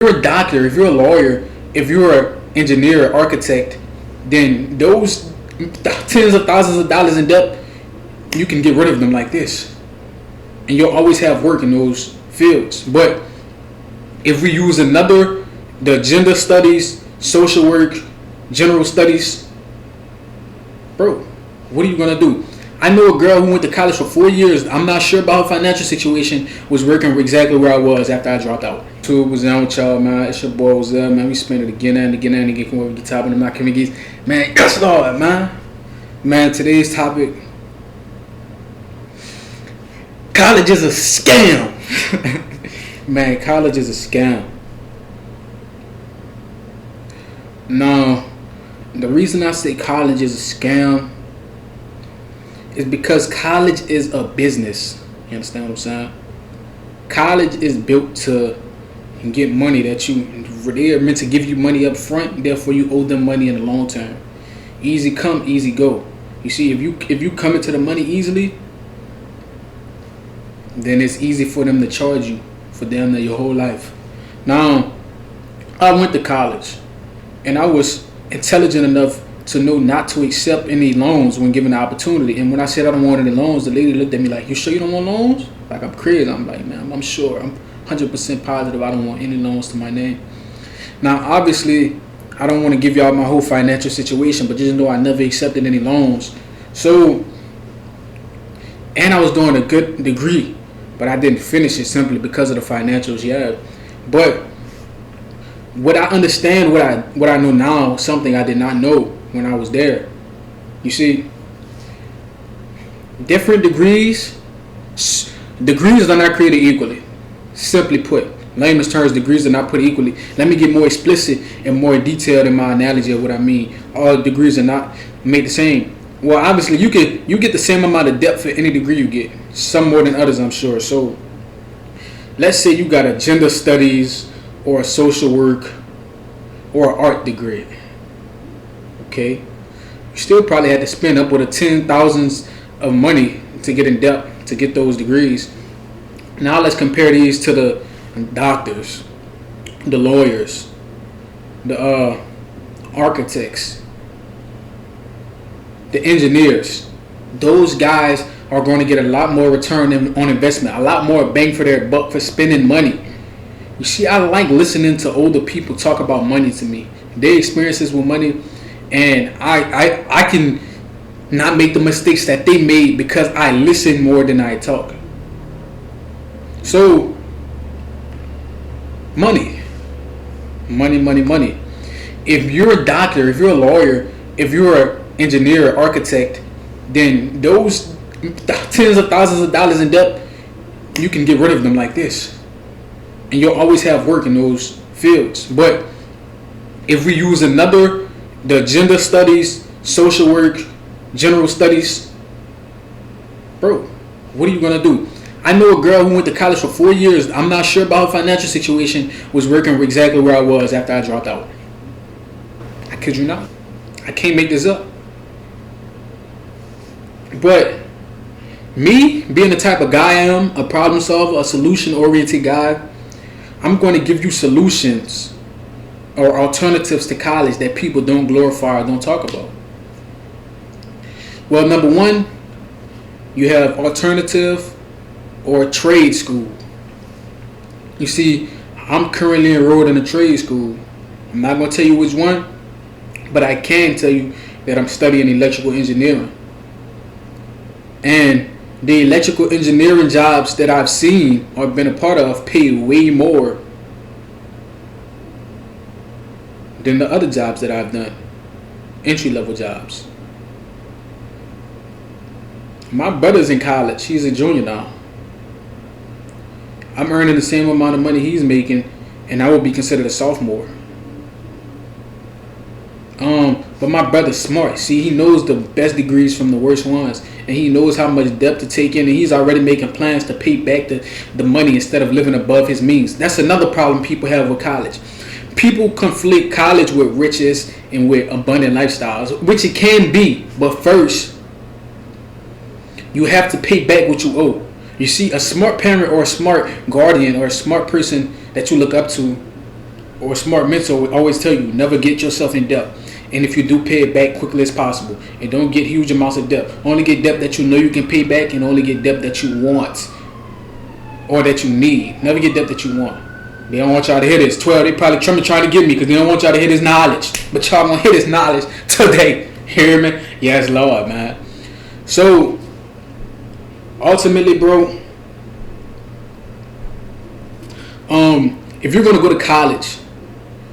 you're a doctor, if you're a lawyer, if you're an engineer, architect, then those tens of thousands of dollars in debt, you can get rid of them like this, and you'll always have work in those fields. But if we use the gender studies, social work, general studies, bro, what are you gonna do? I know a girl who went to college for 4 years. I'm not sure about her financial situation. Was working exactly where I was after I dropped out. So it was down with y'all, man. It's your boy Zell, man. We spend it again and again and again. Come over the top of the not coming against, man. That's all, man. Man, today's topic: college is a scam. Man, college is a scam. No, the reason I say college is a scam is because college is a business. You understand what I'm saying? College is built to get money they are meant to give you money up front, therefore you owe them money in the long term. Easy come, easy go. You see, if you come into the money easily, then it's easy for them to charge you for damn near your whole life. Now, I went to college and I was intelligent enough to know not to accept any loans when given the opportunity. And when I said I don't want any loans, the lady looked at me like, "You sure you don't want loans?" Like I'm crazy. I'm like, "Man, I'm sure. I'm 100% positive I don't want any loans to my name." Now, obviously, I don't want to give y'all my whole financial situation, but just know I never accepted any loans. So, and I was doing a good degree, but I didn't finish it simply because of the financials. Yeah, but what I understand, what I know now, something I did not know when I was there. You see, different degrees are not created equally. Simply put, layman's terms, degrees are not put equally. Let me get more explicit and more detailed in my analogy of what I mean. All degrees are not made the same. Well, obviously, you get the same amount of depth for any degree you get. Some more than others, I'm sure. So, let's say you got a gender studies or a social work or an art degree. Okay, you still probably had to spend upward of 10,000s of money to get in depth to get those degrees. Now let's compare these to the doctors, the lawyers, the architects, the engineers. Those guys are going to get a lot more return on investment, a lot more bang for their buck for spending money. You see, I like listening to older people talk about money to me, their experiences with money, and I can not make the mistakes that they made because I listen more than I talk. So, money. If you're a doctor, if you're a lawyer, if you're an engineer, architect, then those tens of thousands of dollars in debt, you can get rid of them like this, and you'll always have work in those fields. But if we use the gender studies, social work, general studies, bro, what are you gonna do? I know a girl who went to college for 4 years. I'm not sure about her financial situation. Was working exactly where I was after I dropped out. I kid you not. I can't make this up. But me being the type of guy I am, a problem solver, a solution-oriented guy, I'm going to give you solutions or alternatives to college that people don't glorify or don't talk about. Well, number one, you have alternative or trade school. You see, I'm currently enrolled in a trade school. I'm not going to tell you which one, but I can tell you that I'm studying electrical engineering. And the electrical engineering jobs that I've seen or been a part of pay way more than the other jobs that I've done, entry-level jobs. My brother's in college. He's a junior now. I'm earning the same amount of money he's making, and I would be considered a sophomore. But my brother's smart. See, he knows the best degrees from the worst ones, and he knows how much depth to take in, and he's already making plans to pay back the money instead of living above his means. That's another problem people have with college. People conflict college with riches and with abundant lifestyles, which it can be, but first, you have to pay back what you owe. You see, a smart parent or a smart guardian or a smart person that you look up to or a smart mentor will always tell you, never get yourself in debt. And if you do, pay it back quickly as possible. And don't get huge amounts of debt. Only get debt that you know you can pay back, and only get debt that you want or that you need. Never get debt that you want. They don't want y'all to hear this. 12, they probably trying to get me because they don't want y'all to hear this knowledge. But y'all gonna hear this knowledge today. Hear me? Yes, Lord, man. So, ultimately, bro, if you're gonna go to college,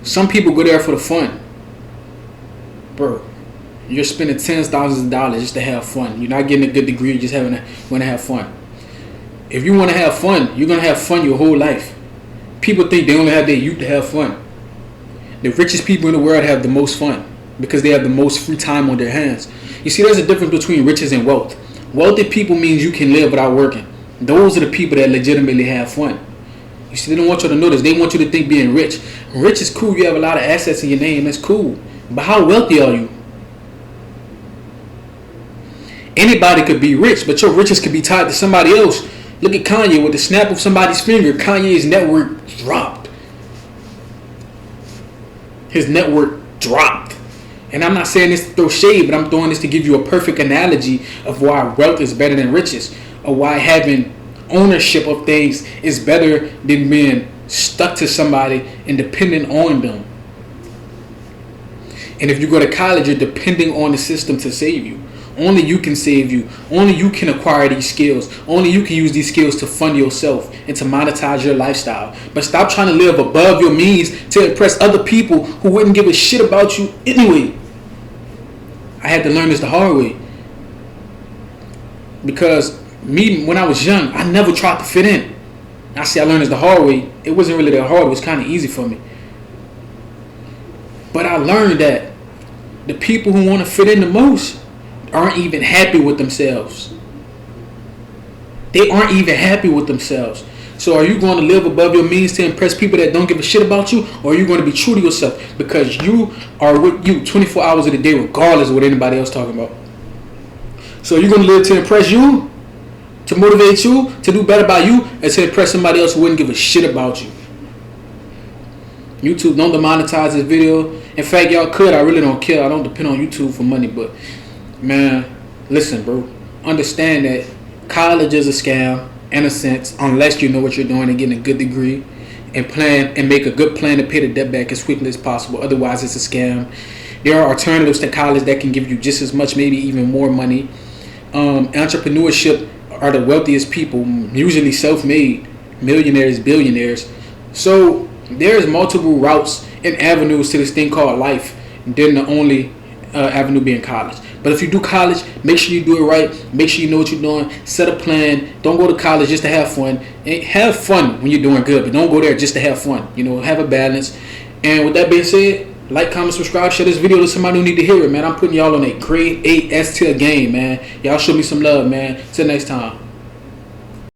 some people go there for the fun. Bro, you're spending tens of thousands of dollars just to have fun. You're not getting a good degree, you're just want to have fun. If you want to have fun, you're going to have fun your whole life. People think they only have their youth to have fun. The richest people in the world have the most fun because they have the most free time on their hands. You see, there's a difference between riches and wealth. Wealthy people means you can live without working. Those are the people that legitimately have fun. You see, they don't want you to notice. They want you to think being rich. Rich is cool. You have a lot of assets in your name. That's cool. But how wealthy are you? Anybody could be rich, but your riches could be tied to somebody else. Look at Kanye. With the snap of somebody's finger, Kanye's net worth dropped. His net worth dropped. And I'm not saying this to throw shade, but I'm throwing this to give you a perfect analogy of why wealth is better than riches, or why having ownership of things is better than being stuck to somebody and dependent on them. And if you go to college, you're depending on the system to save you. Only you can save you. Only you can acquire these skills. Only you can use these skills to fund yourself and to monetize your lifestyle. But stop trying to live above your means to impress other people who wouldn't give a shit about you anyway. I had to learn this the hard way. Because me, when I was young, I never tried to fit in. I learned this the hard way. It wasn't really that hard. It was kind of easy for me. But I learned that the people who want to fit in the most aren't even happy with themselves. They aren't even happy with themselves. So are you going to live above your means to impress people that don't give a shit about you? Or are you going to be true to yourself? Because you are with you 24 hours of the day regardless of what anybody else talking about. So are you going to live to impress you? To motivate you? To do better by you? And to impress somebody else who wouldn't give a shit about you? YouTube, don't demonetize this video. In fact, y'all could. I really don't care. I don't depend on YouTube for money. But, man, listen, bro. Understand that college is a scam, in a sense, unless you know what you're doing and getting a good degree and plan and make a good plan to pay the debt back as quickly as possible. Otherwise, it's a scam. There are alternatives to college that can give you just as much, maybe even more money. Entrepreneurship are the wealthiest people, usually self-made, millionaires, billionaires. So there's multiple routes and avenues to this thing called life, than the only avenue being college. But if you do college, make sure you do it right. Make sure you know what you're doing. Set a plan. Don't go to college just to have fun. And have fun when you're doing good, but don't go there just to have fun. You know, have a balance. And with that being said, like, comment, subscribe, share this video to somebody who need to hear it, man. I'm putting y'all on a grade 8 S tier game, man. Y'all show me some love, man. Till next time.